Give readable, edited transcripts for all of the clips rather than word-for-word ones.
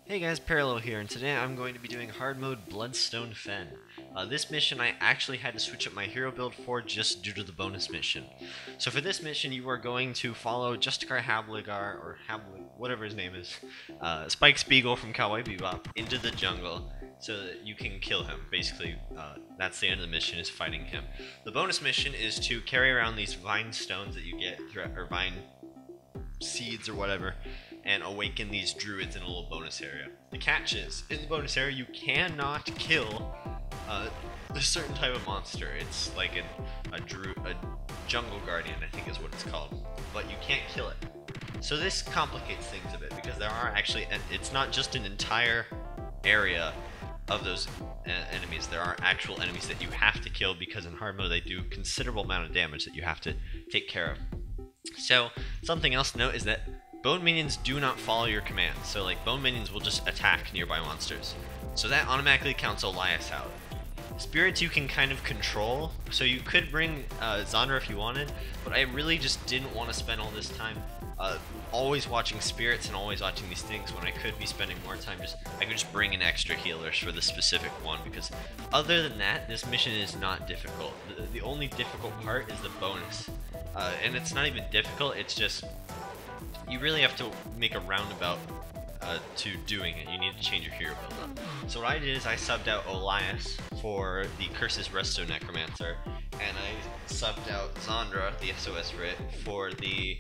Hey guys, Parallel here, and today I'm going to be doing Hard Mode Bloodstone Fen. This mission I actually had to switch up my hero build for just due to the bonus mission. So for this mission you are going to follow Justicar Habligar, or whatever his name is, Spike Spiegel from Cowboy Bebop, into the jungle so that you can kill him. Basically, that's the end of the mission, is fighting him. The bonus mission is to carry around these vine stones that you get, or vine seeds or whatever, and awaken these druids in a little bonus area. The catch is, in the bonus area, you cannot kill a certain type of monster. It's like a jungle guardian, I think is what it's called, but you can't kill it. So this complicates things a bit, because there are actually, it's not just an entire area of those enemies. There are actual enemies that you have to kill, because in hard mode they do considerable amount of damage that you have to take care of. So something else to note is that bone minions do not follow your commands. So like bone minions will just attack nearby monsters. So that automatically counts Elias out. Spirits you can kind of control, so you could bring Zandra if you wanted, but I really just didn't want to spend all this time always watching spirits and always watching these things when I could be spending more time I could just bring in extra healers for the specific one, because other than that, this mission is not difficult. The only difficult part is the bonus. And it's not even difficult, it's just you really have to make a roundabout to doing it. You need to change your hero build up. So what I did is I subbed out Elias for the Curses Resto Necromancer, and I subbed out Zandra, the SOS Rit, for the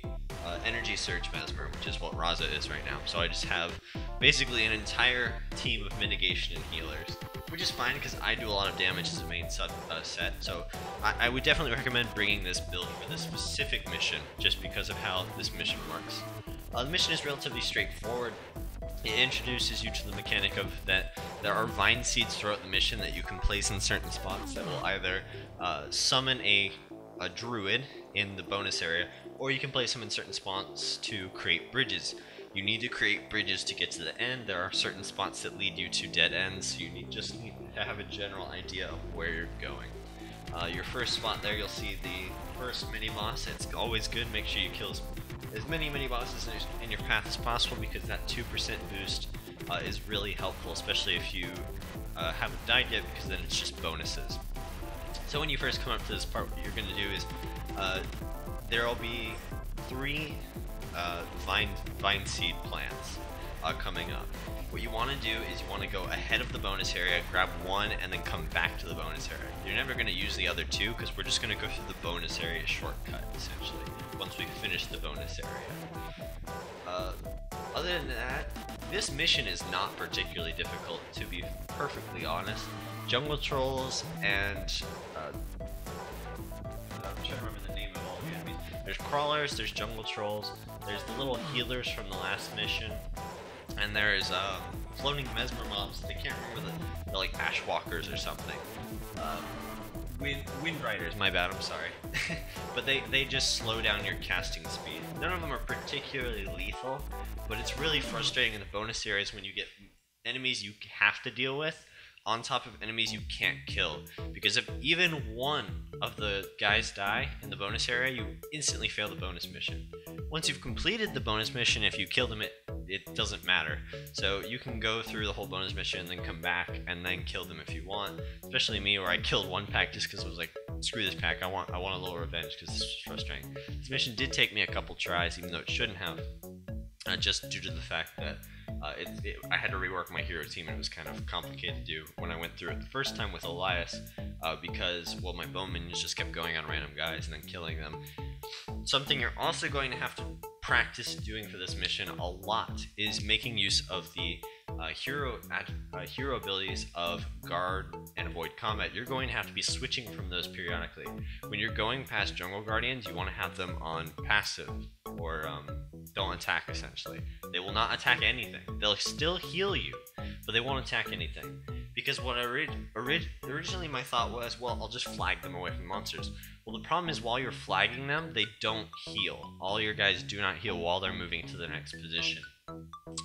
Energy Surge Mesmer, which is what Raza is right now. So I just have basically an entire team of mitigation and healers, which is fine because I do a lot of damage as a main set. So I would definitely recommend bringing this build for this specific mission, just because of how this mission works. The mission is relatively straightforward. It introduces you to the mechanic of that there are vine seeds throughout the mission that you can place in certain spots that will either summon a druid in the bonus area, or you can place them in certain spots to create bridges. You need to create bridges to get to the end. There are certain spots that lead you to dead ends, so you just need to have a general idea of where you're going. Your first spot there, you'll see the first mini-boss. It's always good, make sure you kill as many mini-bosses in your path as possible, because that 2% boost is really helpful, especially if you haven't died yet, because then it's just bonuses. So when you first come up to this part, what you're going to do is there will be 3 vine seed plants coming up. What you want to do is you want to go ahead of the bonus area, grab one, and then come back to the bonus area. You're never going to use the other 2, because we're just going to go through the bonus area shortcut, essentially, once we finish the bonus area. Other than that, this mission is not particularly difficult, to be perfectly honest. Jungle trolls and I'm trying to remember the name of all the enemies. There's crawlers, there's jungle trolls, there's the little healers from the last mission, and there's floating mesmer mobs. I can't remember they're like ashwalkers or something. Wind riders, my bad, I'm sorry. But they just slow down your casting speed. None of them are particularly lethal, but it's really frustrating in the bonus areas when you get enemies you have to deal with on top of enemies you can't kill, because if even one of the guys die in the bonus area, you instantly fail the bonus mission. Once you've completed the bonus mission, if you kill them, it doesn't matter. So you can go through the whole bonus mission and then come back and then kill them if you want. Especially me, where I killed one pack just because I was like, screw this pack, I want a little revenge, because this is frustrating. This mission did take me a couple tries, even though it shouldn't have, just due to the fact that I had to rework my hero team, and it was kind of complicated to do when I went through it the first time with Elias, because, well, my bone minions just kept going on random guys and then killing them. Something you're also going to have to practice doing for this mission a lot is making use of the hero abilities of Guard and Avoid Combat. You're going to have to be switching from those periodically. When you're going past Jungle Guardians, you want to have them on passive, or don't attack, essentially. They will not attack anything. They'll still heal you, but they won't attack anything. Because what originally my thought was, well, I'll just flag them away from monsters. Well, the problem is, while you're flagging them, they don't heal. All your guys do not heal while they're moving to the next position.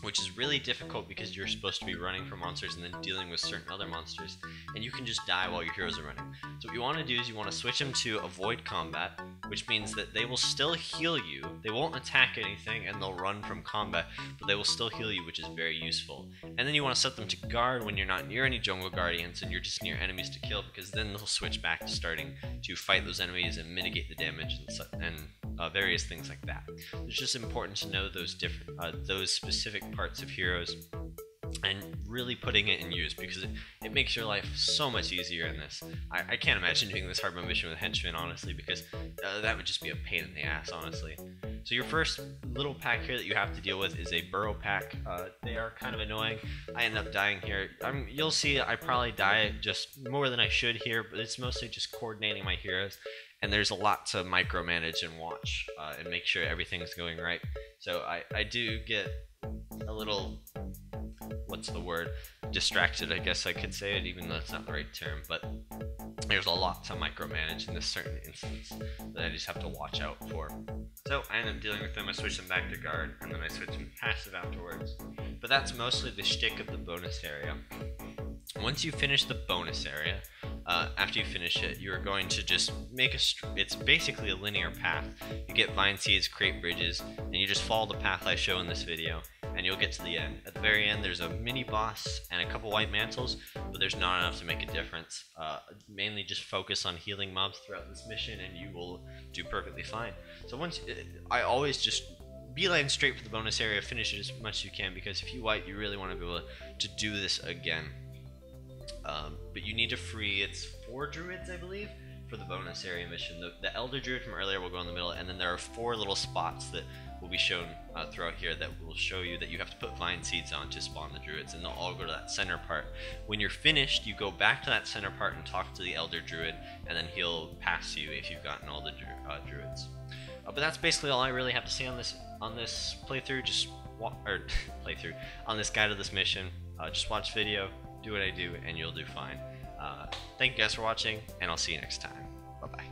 which is really difficult because you're supposed to be running from monsters and then dealing with certain other monsters, and you can just die while your heroes are running. So what you want to do is you want to switch them to avoid combat, which means that they will still heal you. They won't attack anything and they'll run from combat, but they will still heal you, which is very useful. And then you want to set them to guard when you're not near any jungle guardians and you're just near enemies to kill, because then they'll switch back to starting to fight those enemies and mitigate the damage and various things like that. It's just important to know those specific parts of heroes and really putting it in use, because it makes your life so much easier in this. I can't imagine doing this hard mode mission with henchmen, honestly, because that would just be a pain in the ass, honestly. So your first little pack here that you have to deal with is a burrow pack. They are kind of annoying. I end up dying here. You'll see I probably die just more than I should here, but it's mostly just coordinating my heroes. And there's a lot to micromanage and watch and make sure everything's going right. So I do get a little, what's the word, distracted, I guess I could say it, even though it's not the right term, but there's a lot to micromanage in this certain instance that I just have to watch out for. So I end up dealing with them, I switch them back to guard, and then I switch them to passive afterwards. But that's mostly the shtick of the bonus area. Once you finish the bonus area, after you finish it, you're going to just make it's basically a linear path. You get vine seeds, create bridges, and you just follow the path I show in this video, and you'll get to the end. At the very end, there's a mini boss and a couple white mantles, but there's not enough to make a difference. Mainly just focus on healing mobs throughout this mission, and you will do perfectly fine. So I always just beeline straight for the bonus area, finish it as much as you can, because if you white, you really want to be able to do this again. But you need to free, it's 4 druids, I believe, for the bonus area mission. The elder druid from earlier will go in the middle, and then there are 4 little spots that will be shown throughout here that will show you that you have to put vine seeds on to spawn the druids, and they'll all go to that center part. When you're finished, you go back to that center part and talk to the elder druid, and then he'll pass you if you've gotten all the druids. But that's basically all I really have to say on this playthrough. On this guide of this mission. Just watch the video, do what I do, and you'll do fine. Thank you guys for watching, and I'll see you next time. Bye-bye.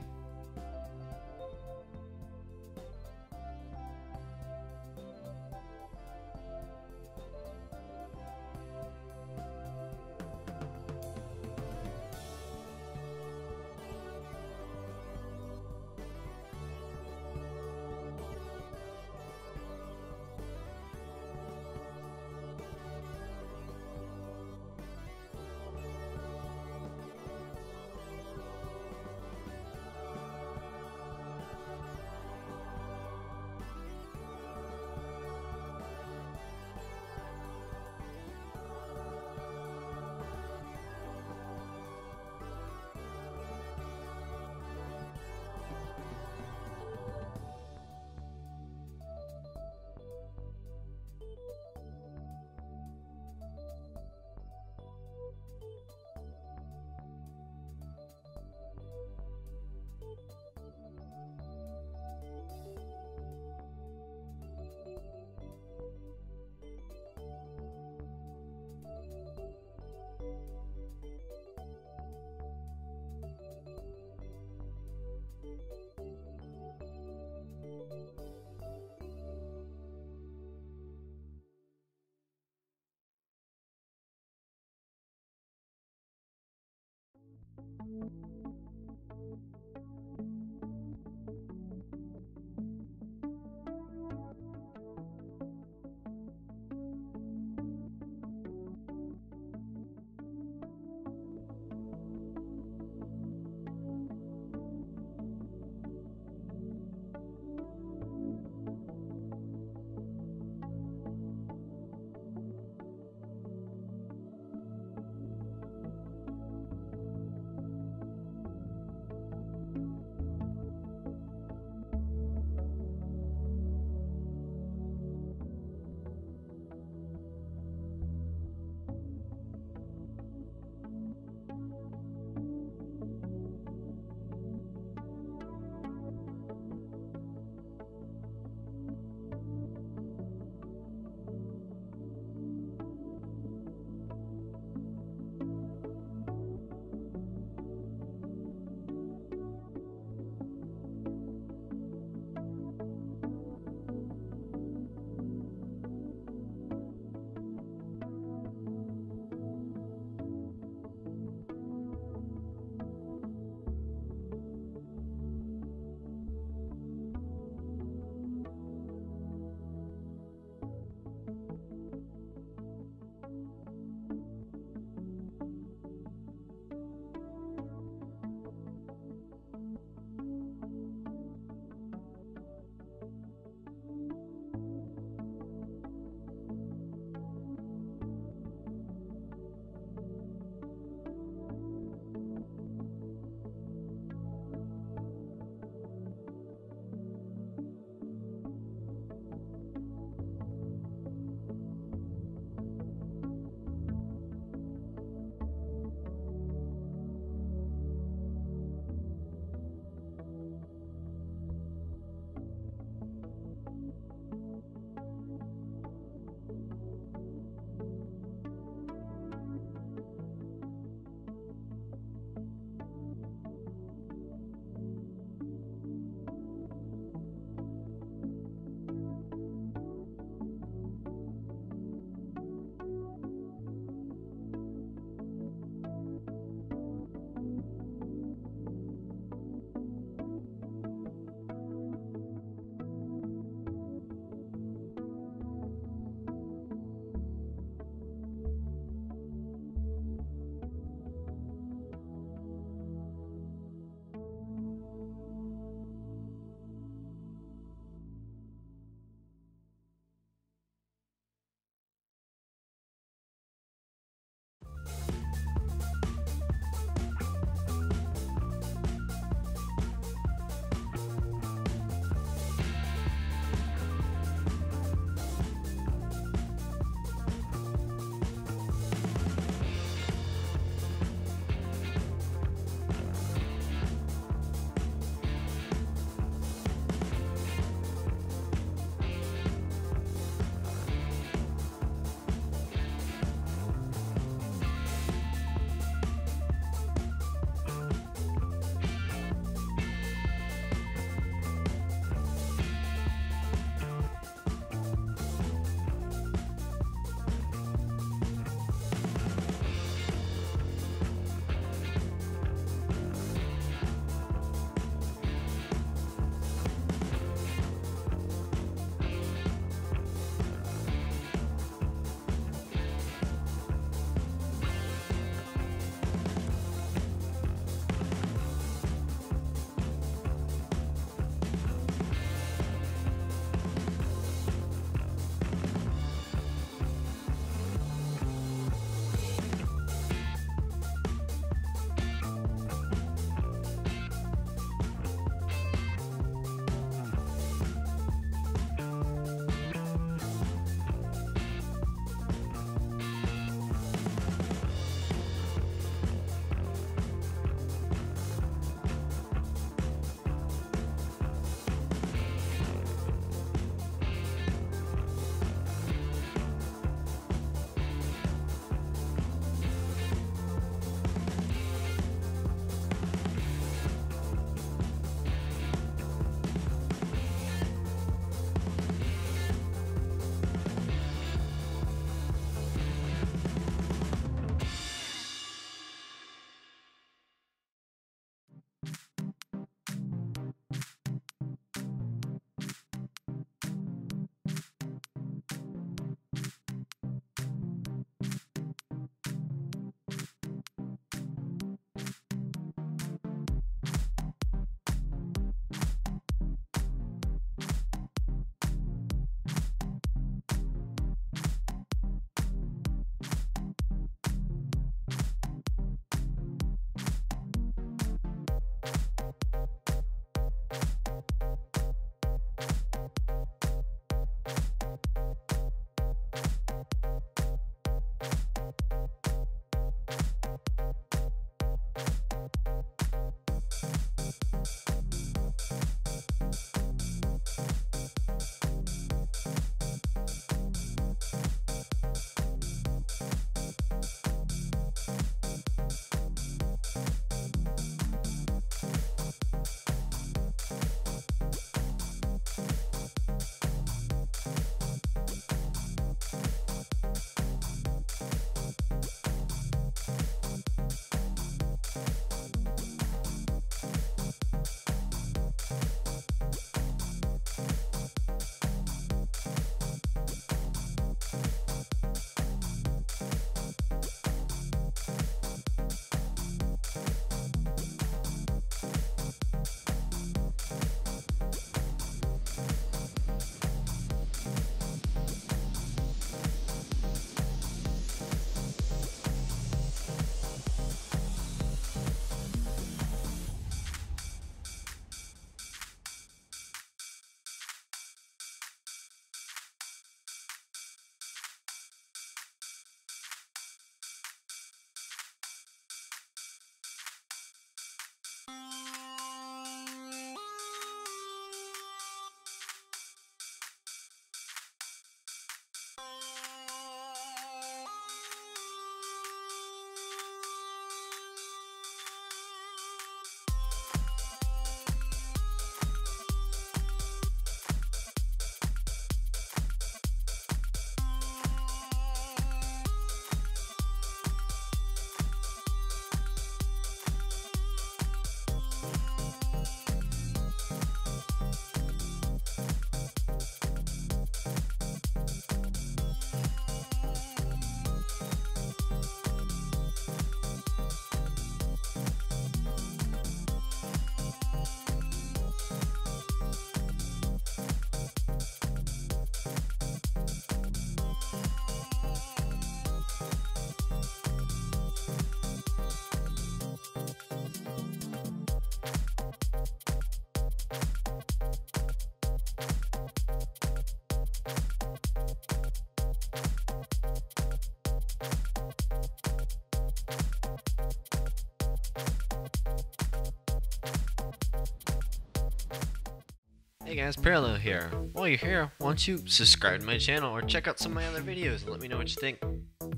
Hey guys, Parallel here. While you're here, why don't you subscribe to my channel or check out some of my other videos and let me know what you think.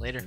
Later.